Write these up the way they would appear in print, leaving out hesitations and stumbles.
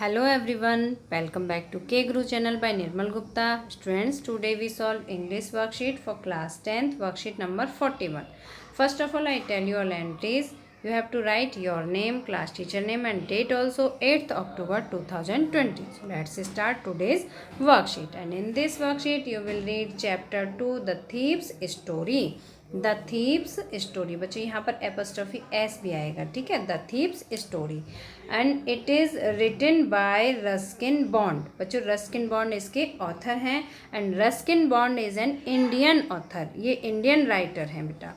Hello everyone, welcome back to K Guru channel by Nirmal Gupta. Students, today we solve English worksheet for class 10th, worksheet number 41. First of all, I tell you all entries. You have to write your name, class teacher name and date also 8th October 2020. So let's start today's worksheet. And in this worksheet, you will read chapter 2, The Thief's Story. The thief's story. बच्चों यहाँ पर apostrophe S भी आएगा, ठीक है। The thief's story and it is written by Ruskin Bond. बच्चों Ruskin Bond इसके author हैं and Ruskin Bond is an Indian author. ये इंडियन राइटर हैं बेटा।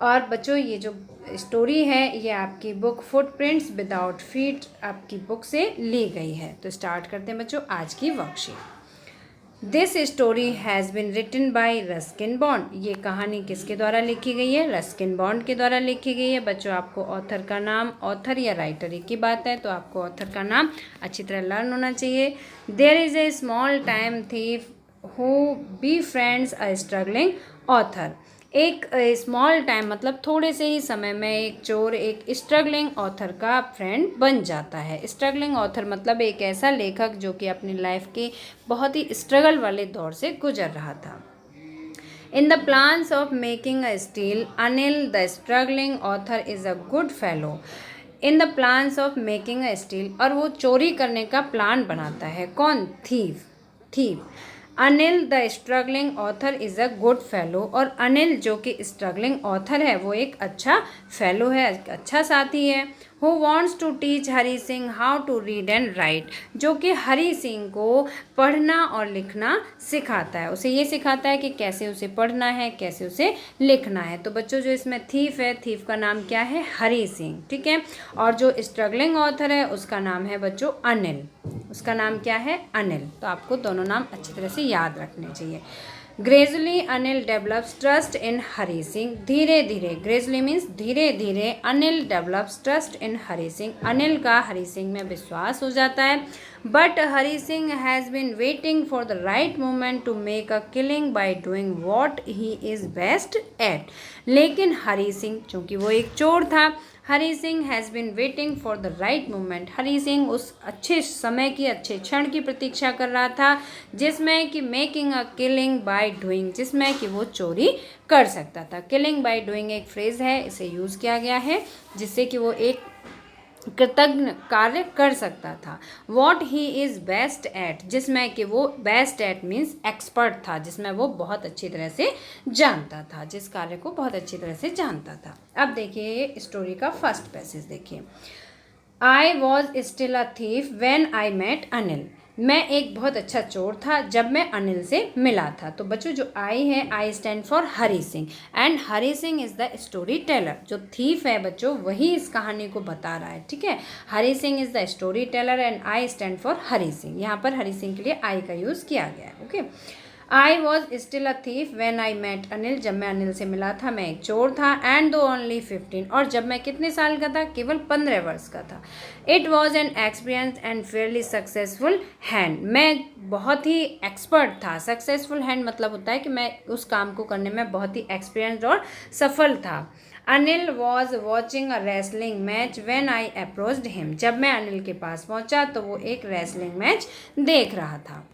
और बच्चों ये जो स्टोरी है ये आपकी बुक फुटप्रिंट्स विदाउट फीट आपकी बुक से ली गई है। तो स्टार्ट करते हैं बच्चों आज की worksheet. This story has been written by Ruskin Bond. ये कहानी किसके द्वारा लिखी गई है? रस्किन बॉन्ड के द्वारा लिखी गई है। बच्चों आपको ऑथर का नाम, ऑथर या राइटर एक ही बात है, तो आपको ऑथर का नाम अच्छी तरह लर्न होना चाहिए। There is a small time thief who befriends a struggling author. एक स्मॉल टाइम मतलब थोड़े से ही समय में एक चोर एक स्ट्रगलिंग ऑथर का फ्रेंड बन जाता है। स्ट्रगलिंग ऑथर मतलब एक ऐसा लेखक जो कि अपनी लाइफ के बहुत ही स्ट्रगल वाले दौर से गुजर रहा था। In the plans of making a steel, Anil the struggling author is a good fellow. In the plans of making a steel, और वो चोरी करने का प्लान बनाता है। कौन? Thief. Anil the struggling author is a good fellow, और अनिल जो कि स्ट्रगलिंग ऑथर है वो एक अच्छा फेलो है, अच्छा साथी है। Who wants to teach Hari Singh how to read and write, जो कि हरी सिंह को पढ़ना और लिखना सिखाता है। उसे ये सिखाता है कि कैसे उसे पढ़ना है, कैसे उसे लिखना है। तो बच्चों जो इसमें थीफ है, थीफ का नाम क्या है? हरी सिंह, ठीक है। और जो स्ट्रगलिंग ऑथर है उसका नाम है बच्चों अनिल। उसका नाम क्या है? अनिल। तो आपको दोनों नाम अच्छी तरह से याद रखने चाहिए। Gradually Anil develops trust in Hari Singh. धीरे धीरे, ग्रेजुअली मीन्स धीरे धीरे, Anil develops trust in Hari Singh. Anil का हरी सिंह में विश्वास हो जाता है। But Hari Singh has been waiting for the right moment to make a killing by doing what he is best at. लेकिन हरी सिंह, चूँकि वो एक चोर था, Hari Singh has been waiting for the right moment. Hari Singh उस अच्छे समय की, अच्छे क्षण की प्रतीक्षा कर रहा था जिसमें कि making a killing by doing, जिसमें कि वो चोरी कर सकता था। किलिंग बाय डूइंग एक फ्रेज़ है, इसे यूज़ किया गया है जिससे कि वो एक कृतज्ञ कार्य कर सकता था। What he is best eight, जिसमें कि वो बेस्ट एट मीन्स एक्सपर्ट था, जिसमें वो बहुत अच्छी तरह से जानता था, जिस कार्य को बहुत अच्छी तरह से जानता था। अब देखिए ये स्टोरी का फर्स्ट पैसेज देखिए। I was still a thief when I met Anil. मैं एक बहुत अच्छा चोर था जब मैं अनिल से मिला था। तो बच्चों जो आई है, आई stand for Hari Singh and Hari Singh is the story Taylor. जो थीफ है बच्चों वही इस कहानी को बता रहा है, ठीक है। Hari Singh is the story teller and I stand for Hari Singh. यहाँ पर हरी सिंह के लिए आई का यूज़ किया गया है, okay. I was still a thief when I met Anil. जब मैं अनिल से मिला था मैं एक चोर था। एंड दो ओनली 15, और जब मैं कितने साल का था? केवल 15 वर्ष का था। It was an experience and Fairlie successful hand. मैं बहुत ही एक्सपर्ट था। सक्सेसफुल हैंड मतलब होता है कि मैं उस काम को करने में बहुत ही एक्सपीरियंस्ड और सफल था। Anil was watching a wrestling match when I approached him. जब मैं अनिल के पास पहुंचा तो वो एक रेसलिंग मैच देख रहा था।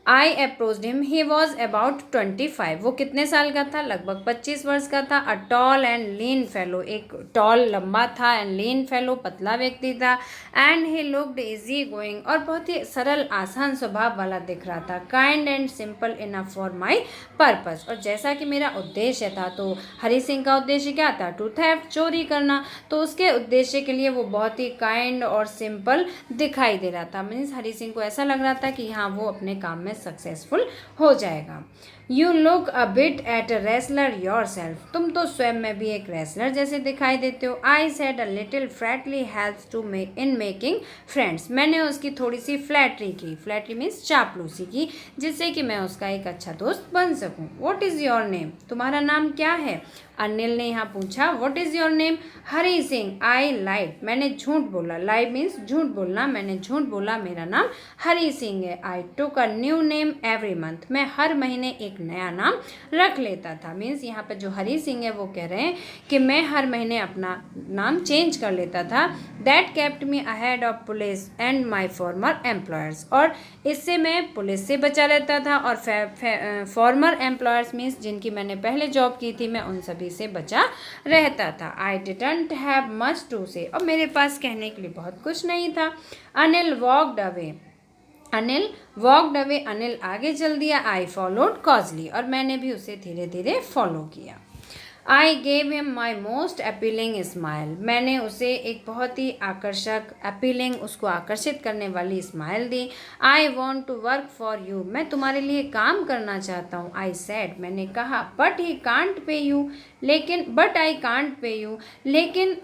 आई approached him, he was about 25। वो कितने साल का था? लगभग 25 वर्ष का था। A tall and lean fellow, एक टॉल लंबा था एंड लीन फेलो पतला व्यक्ति था। And he looked easy going, और बहुत ही सरल आसान स्वभाव वाला दिख रहा था। Kind and simple enough for my purpose, और जैसा कि मेरा उद्देश्य था, तो हरी सिंह का उद्देश्य क्या था? टू थेफ्ट, चोरी करना। तो उसके उद्देश्य के लिए वो बहुत ही काइंड और सिंपल दिखाई दे रहा था। मीन्स हरी सिंह को ऐसा लग रहा था कि हाँ वो अपने काम में सक्सेसफुल हो जाएगा। You look a bit at a wrestler your self, तुम तो स्वयं में भी एक रेसलर जैसे दिखाई देते हो। I said a little flattery helps to make in making friends, मैंने उसकी थोड़ी सी फ्लैटरी की। फ्लैटरी मीन्स चापलूसी की, जिससे कि मैं उसका एक अच्छा दोस्त बन सकूं। व्हाट इज़ योर नेम, तुम्हारा नाम क्या है? अनिल ने यहाँ पूछा। What is your name? Hari Singh. I lied, मैंने झूठ बोला। लाई मीन्स झूठ बोलना, मैंने झूठ बोला, मेरा नाम हरी सिंह है। I took a new name every month, मैं हर महीने एक एक नया नाम रख लेता था। मीन्स यहाँ पर जो हरी सिंह है वो कह रहे हैं कि मैं हर महीने अपना नाम चेंज कर लेता था। That kept me ahead of police and my farmer employers, और इससे मैं पुलिस से बचा रहता था और फॉर्मर एम्प्लॉयर्स मीन्स जिनकी मैंने पहले जॉब की थी, मैं उन सभी से बचा रहता था। I didn't have much to say, और मेरे पास कहने के लिए बहुत कुछ नहीं था। Anil walked away, Anil walked away, Anil आगे चल दिया। आई फॉलोड कॉजली, और मैंने भी उसे धीरे धीरे फॉलो किया। I gave him my most appealing smile, मैंने उसे एक बहुत ही आकर्षक अपीलिंग, उसको आकर्षित करने वाली स्माइल दी। I want to work for you, मैं तुम्हारे लिए काम करना चाहता हूँ। आई सेड, मैंने कहा। But he can't pay you, लेकिन but I can't pay you, लेकिन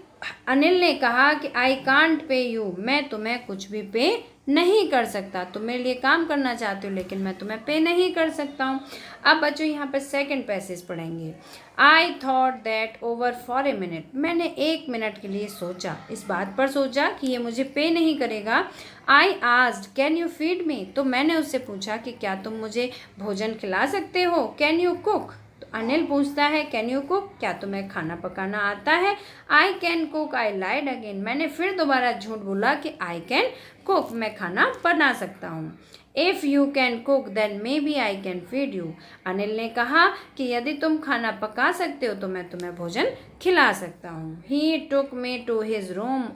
अनिल ने कहा कि आई कांट पे यू, मैं तुम्हें कुछ भी पे नहीं कर सकता। तुम मेरे लिए काम करना चाहते हो लेकिन मैं तुम्हें पे नहीं कर सकता हूँ। अब बच्चों यहाँ पर सेकंड पैसेज पढ़ेंगे। I thought that over for a minute, मैंने 1 मिनट के लिए सोचा, इस बात पर सोचा कि ये मुझे पे नहीं करेगा। I asked can you feed me, तो मैंने उससे पूछा कि क्या तुम मुझे भोजन खिला सकते हो। कैन यू कुक, अनिल पूछता है कैन यू कुक, क्या तुम्हें खाना पकाना आता है। I can cook, I lied again, मैंने फिर दोबारा झूठ बोला कि आई कैन कुक, मैं खाना बना सकता हूँ। If you can cook then maybe I can feed you, Anil ने कहा कि यदि तुम खाना पका सकते हो तो मैं तुम्हें भोजन खिला सकता हूँ। He took me to his room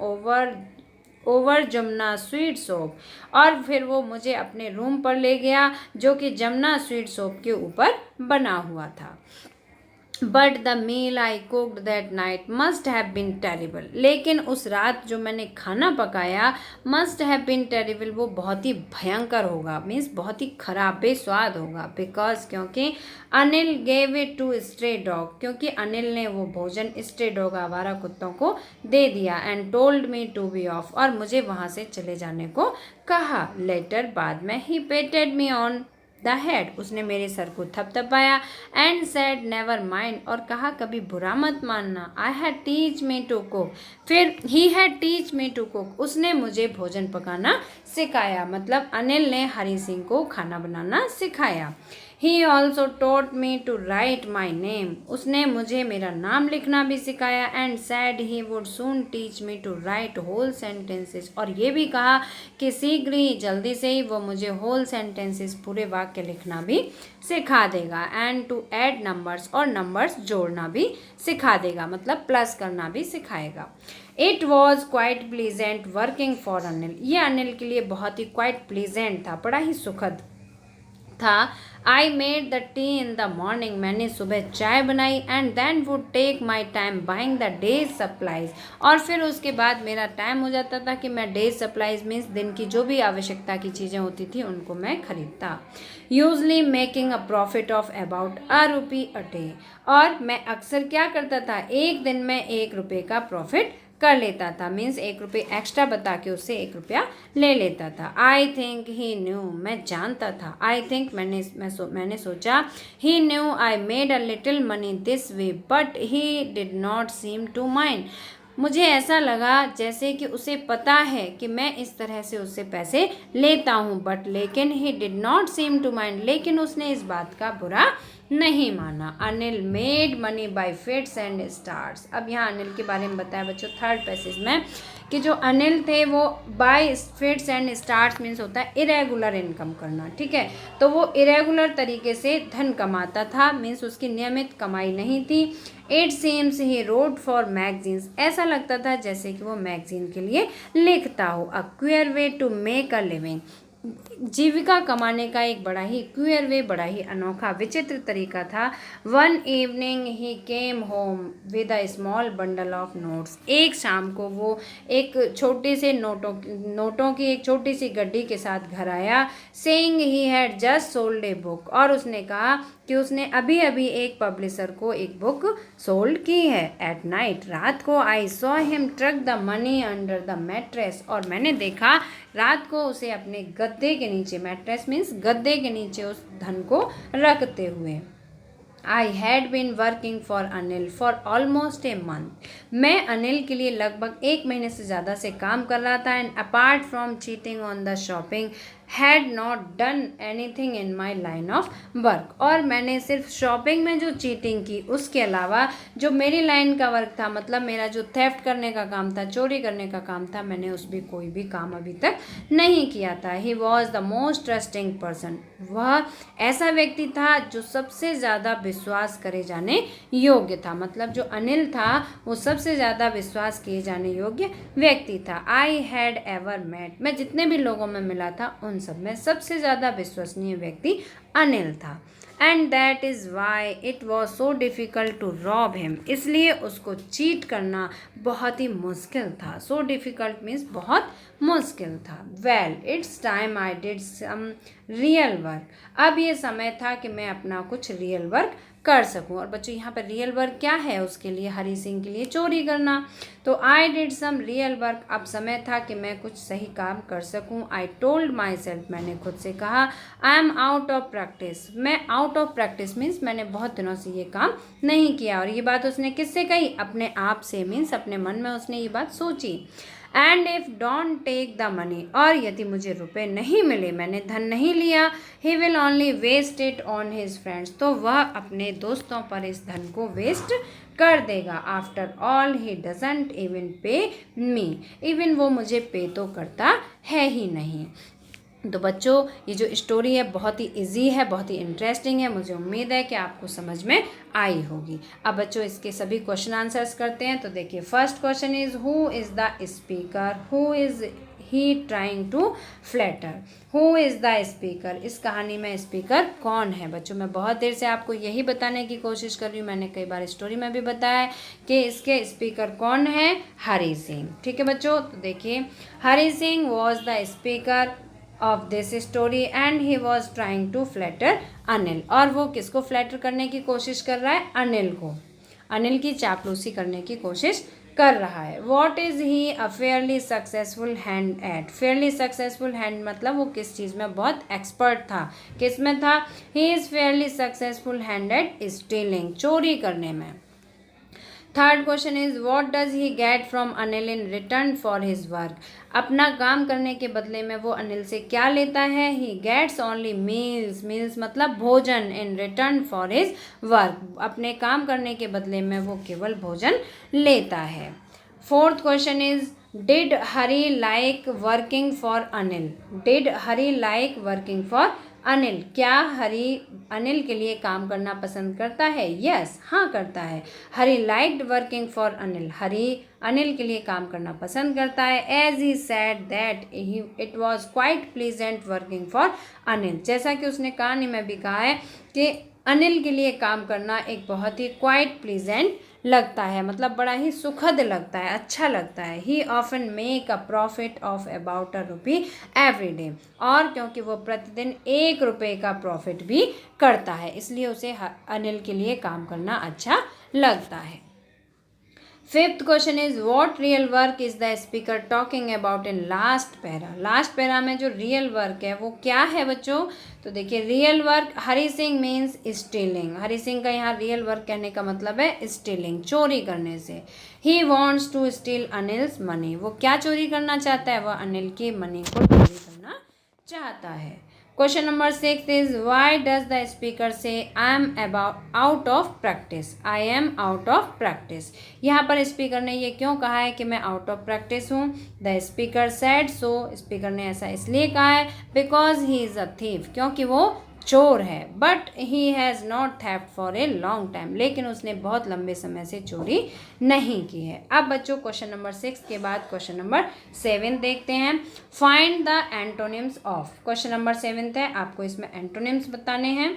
over Jamuna sweet shop, और फिर वो मुझे अपने रूम पर ले गया जो कि जमुना स्वीट सोप के ऊपर बना हुआ था। But the meal I cooked that night must have been terrible, लेकिन उस रात जो मैंने खाना पकाया मस्ट हैव बीन टेरिबल, वो बहुत ही भयंकर होगा, मीन्स बहुत ही खराब बेस्वाद होगा। बिकॉज, क्योंकि Anil gave it to stray dog, क्योंकि अनिल ने वो भोजन स्ट्रे डॉग आवारा कुत्तों को दे दिया। And told me to be off, और मुझे वहाँ से चले जाने को कहा। लेटर, बाद में, he patted me on the head, उसने मेरे सर को थपथपाया। एंड सेड नेवर माइंड, और कहा कभी बुरा मत मानना। I had teach me to cook, फिर he had teach me to cook, उसने मुझे भोजन पकाना सिखाया, मतलब अनिल ने हरी सिंह को खाना बनाना सिखाया। He also taught me to write my name, उसने मुझे मेरा नाम लिखना भी सिखाया। And said he would soon teach me to write whole sentences, और ये भी कहा कि शीघ्र ही, जल्दी से ही वो मुझे होल सेंटेंसेस, पूरे वाक्य लिखना भी सिखा देगा। एंड टू ऐड नंबर्स, और नंबर्स जोड़ना भी सिखा देगा, मतलब प्लस करना भी सिखाएगा। It was quite pleasant working for Anil, ये अनिल के लिए बहुत ही क्वाइट प्लीजेंट था, बड़ा ही सुखद था। I made the tea in the morning, मैंने सुबह चाय बनाई। And then would take my time buying the day's supplies, और फिर उसके बाद मेरा टाइम हो जाता था कि मैं डेज सप्लाईज मीन्स दिन की जो भी आवश्यकता की चीज़ें होती थी उनको मैं खरीदता। Usually making a profit of about ₹1 a day, और मैं अक्सर क्या करता था, एक दिन में ₹1 का प्रॉफिट कर लेता था, मीन्स ₹1 एक्स्ट्रा बता के उससे ₹1 ले लेता था। आई थिंक ही न्यू, मैं जानता था। आई थिंक, मैंने सोचा। He knew I made a little money this way but he did not seem to mind, मुझे ऐसा लगा जैसे कि उसे पता है कि मैं इस तरह से उससे पैसे लेता हूँ, बट लेकिन he did not seem to mind, लेकिन उसने इस बात का बुरा नहीं माना। Anil made money by fits and starts, अब यहाँ अनिल के बारे में बताया बच्चों थर्ड पैसेज में कि जो अनिल थे वो bye fits and stars means होता है इरेगुलर इनकम करना, ठीक है। तो वो इरेगुलर तरीके से धन कमाता था, मीन्स उसकी नियमित कमाई नहीं थी। It seems he road for magazines, ऐसा लगता था जैसे कि वो मैगजीन के लिए लिखता हो। A queer way to make a living, जीविका कमाने का एक बड़ा ही क्वियर वे, बड़ा ही अनोखा विचित्र तरीका था। One evening he came home with a small bundle of notes, एक शाम को वो एक छोटे से नोटों की एक छोटी सी गड्डी के साथ घर आया। Saying he had just sold a book, और उसने कहा कि उसने अभी अभी एक पब्लिशर को एक बुक सोल्ड की है। एट नाइट, रात को, I saw him truck the money under the mattress, और मैंने देखा रात को उसे अपने गद्दे के नीचे, मैट्रेस मीन्स गद्दे के नीचे, उस धन को रखते हुए। I had been working for Anil for almost a month, मैं अनिल के लिए लगभग 1 महीने से ज़्यादा से काम कर रहा था। And apart from cheating on the shopping had not done anything in my line of work, और मैंने सिर्फ शॉपिंग में जो चीटिंग की उसके अलावा जो मेरी लाइन का वर्क था, मतलब मेरा जो थेफ्ट करने का काम था, चोरी करने का काम था, मैंने उस भी कोई भी काम अभी तक नहीं किया था। He was the most trusting person, वह ऐसा व्यक्ति था जो सबसे ज़्यादा विश्वास करे जाने योग्य था, मतलब जो अनिल था वो सबसे ज़्यादा विश्वास किए जाने योग्य व्यक्ति था। आई हैड एवर मेट, मैं जितने भी लोगों में मिला था उन सब में सबसे ज़्यादा विश्वसनीय व्यक्ति अनिल था। And that is why it was so difficult to rob him, इसलिए उसको चीट करना बहुत ही मुश्किल था। सो डिफ़िकल्ट मीन्स बहुत मुश्किल था। Well it's time I did some real work, अब ये समय था कि मैं अपना कुछ रियल वर्क कर सकूं। और बच्चों यहाँ पर रियल वर्क क्या है, उसके लिए हरी सिंह के लिए चोरी करना। तो I did some real work, अब समय था कि मैं कुछ सही काम कर सकूं। आई टोल्ड माई सेल्फ, मैंने खुद से कहा। आई एम आउट ऑफ प्रैक्टिस, मैं आउट ऑफ प्रैक्टिस मीन्स मैंने बहुत दिनों से ये काम नहीं किया। और ये बात उसने किससे कही, अपने आप से, मीन्स अपने मन में उसने ये बात सोची। And if don't take the money, और यदि मुझे रुपए नहीं मिले, मैंने धन नहीं लिया, he will only waste it on his friends, तो वह अपने दोस्तों पर इस धन को वेस्ट कर देगा। After all he doesn't even पे मी, इवन वो मुझे पे तो करता है ही नहीं। तो बच्चों ये जो स्टोरी है बहुत ही इजी है, बहुत ही इंटरेस्टिंग है, मुझे उम्मीद है कि आपको समझ में आई होगी। अब बच्चों इसके सभी क्वेश्चन आंसर्स करते हैं। तो देखिए first question is who is the speaker, who is he trying to flatter, who is the speaker, इस कहानी में स्पीकर कौन है। बच्चों मैं बहुत देर से आपको यही बताने की कोशिश कर रही हूँ, मैंने कई बार स्टोरी में भी बताया है कि इसके स्पीकर कौन है, हरी सिंह। ठीक है बच्चों, तो देखिए Hari Singh was the speaker of this story and he was trying to flatter Anil, और वो किसको फ्लैटर करने की कोशिश कर रहा है, अनिल को, अनिल की चापलूसी करने की कोशिश कर रहा है। What is he a fairly successful hand eight, Fairlie successful hand मतलब वो किस चीज़ में बहुत एक्सपर्ट था, किस में था, he is Fairlie successful hand eight stealing, चोरी करने में। Third question is what does he get from Anil in return for his work, अपना काम करने के बदले में वो अनिल से क्या लेता है, he gets only meals, meals मतलब भोजन, in return for his work, अपने काम करने के बदले में वो केवल भोजन लेता है। Fourth question is did Hari like working for Anil, did Hari like working for Anil, क्या हरी अनिल के लिए काम करना पसंद करता है, यस हाँ करता है। Hari liked working for Anil, Hari Anil के लिए काम करना पसंद करता है। As he said that he it was quite pleasant working for Anil, जैसा कि उसने कहानी में भी कहा है कि अनिल के लिए काम करना एक बहुत ही क्वाइट प्लीजेंट लगता है, मतलब बड़ा ही सुखद लगता है, अच्छा लगता है। ही often make a profit of about a rupee every day, और क्योंकि वो प्रतिदिन 1 रुपये का प्रॉफिट भी करता है इसलिए उसे अनिल के लिए काम करना अच्छा लगता है। Fifth question is what real work is the speaker talking about in last para, last para में जो रियल वर्क है वो क्या है बच्चों। तो देखिए real work Hari Singh means stealing, Hari Singh का यहाँ रियल वर्क कहने का मतलब है स्टीलिंग, चोरी करने से। He wants to steal Anil's money, वो क्या चोरी करना चाहता है, वह अनिल की मनी को चोरी करना चाहता है। Question number 6 is why does the speaker say I am about out of practice, I am out of practice, यहाँ पर स्पीकर ने ये क्यों कहा है कि मैं आउट ऑफ प्रैक्टिस हूँ। The speaker said so, speaker ने ऐसा इसलिए कहा है because he is a thief, क्योंकि वो चोर है। But he has not theft for a long time, लेकिन उसने बहुत लंबे समय से चोरी नहीं की है। अब बच्चों क्वेश्चन नंबर 6 के बाद क्वेश्चन नंबर 7 देखते हैं। Find the antonyms of, question number 7 है, आपको इसमें एंटोनिम्स बताने हैं।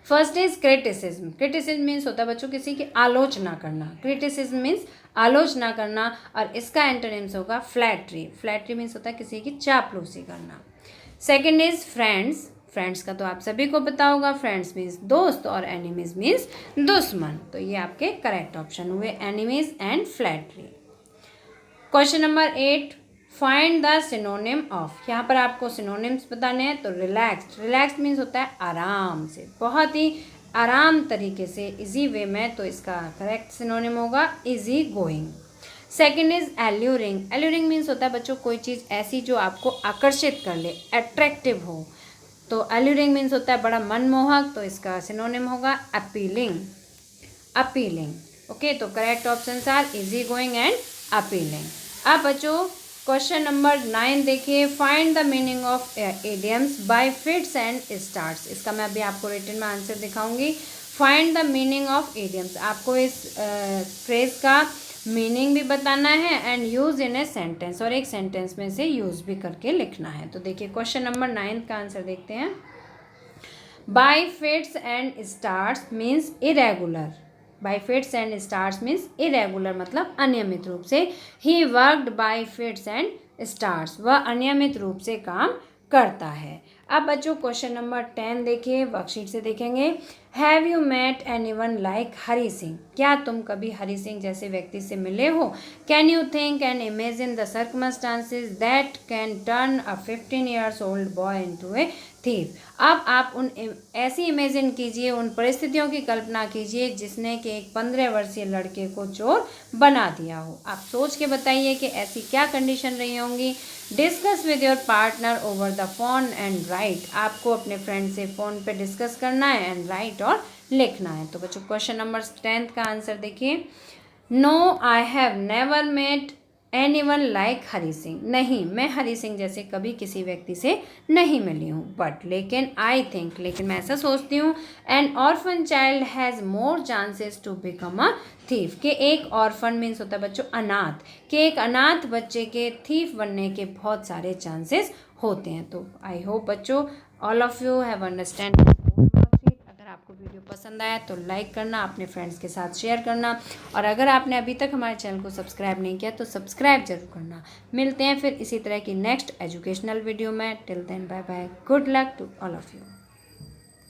First is criticism, criticism means होता है बच्चों किसी की आलोचना करना, क्रिटिसिज्म मीन्स आलोचना करना, और इसका एंटोनिम्स होगा फ्लैटरी, फ्लैटरी मीन्स होता है किसी की चापलूसी करना। सेकेंड इज फ्रेंड्स, फ्रेंड्स का तो आप सभी को पता होगा, फ्रेंड्स मीन्स दोस्त और एनिमीज मीन्स दुश्मन, तो ये आपके करेक्ट ऑप्शन हुए enemies and flattery. Question number 8 find the synonym of, यहाँ पर आपको सिनोनिम्स बताने हैं। तो रिलैक्स्ड, रिलैक्स्ड मीन्स होता है आराम से, बहुत ही आराम तरीके से, इजी वे में, तो इसका करेक्ट सिनोनिम होगा easy going. Second is alluring. Alluring means होता है बच्चों कोई चीज़ ऐसी जो आपको आकर्षित कर ले, अट्रैक्टिव हो। तो एल्यूरिंग मीन्स होता है बड़ा मनमोहक, तो इसका सिनोनिम होगा अपीलिंग। अपीलिंग। ओके, तो correct options are easy going and appealing. अब बच्चों क्वेश्चन नंबर 9 देखिए, find the meaning of idioms by fits and starts. इसका मैं अभी आपको रिटन में आंसर दिखाऊंगी। Find the meaning of idioms, आपको इस फ्रेज का मीनिंग भी बताना है and use in a sentence, और एक सेंटेंस में से यूज भी करके लिखना है। तो देखिए क्वेश्चन नंबर 9 का आंसर देखते हैं। Bye fits and starts means irregular. Bye fits and starts means irregular मतलब अनियमित रूप से। He worked bye fits and starts, वह अनियमित रूप से काम करता है। अब बच्चों क्वेश्चन नंबर 10 देखिए, वर्कशीट से देखेंगे। Have you met anyone like Hari Singh, क्या तुम कभी हरी सिंह जैसे व्यक्ति से मिले हो? Can you think and imagine the circumstances that can turn a 15 years old boy into a thief. अब आप उन ऐसी इमेजिन कीजिए, उन परिस्थितियों की कल्पना कीजिए जिसने कि एक 15 वर्षीय लड़के को चोर बना दिया हो। आप सोच के बताइए कि ऐसी क्या कंडीशन रही होंगी। Discuss with your partner over the phone and right, आपको अपने फ्रेंड से फ़ोन पे डिस्कस करना है एंड राइट और लिखना है। तो बच्चों क्वेश्चन नंबर 10 का आंसर देखिए। No I have never met anyone like Hari Singh, नहीं मैं हरी सिंह जैसे कभी किसी व्यक्ति से नहीं मिली हूँ। बट लेकिन आई थिंक, लेकिन मैं ऐसा सोचती हूँ, an orphan child has more chances to become a thief, कि एक ऑर्फन मीन्स होता है बच्चों अनाथ, कि एक अनाथ बच्चे के थीफ बनने के बहुत सारे चांसेस होते हैं। तो आई होप बच्चों all of you have understand. अगर आपको वीडियो पसंद आया तो लाइक करना, अपने फ्रेंड्स के साथ शेयर करना, और अगर आपने अभी तक हमारे चैनल को सब्सक्राइब नहीं किया तो सब्सक्राइब जरूर करना। मिलते हैं फिर इसी तरह की नेक्स्ट एजुकेशनल वीडियो में। Till then bye bye, good luck to all of you.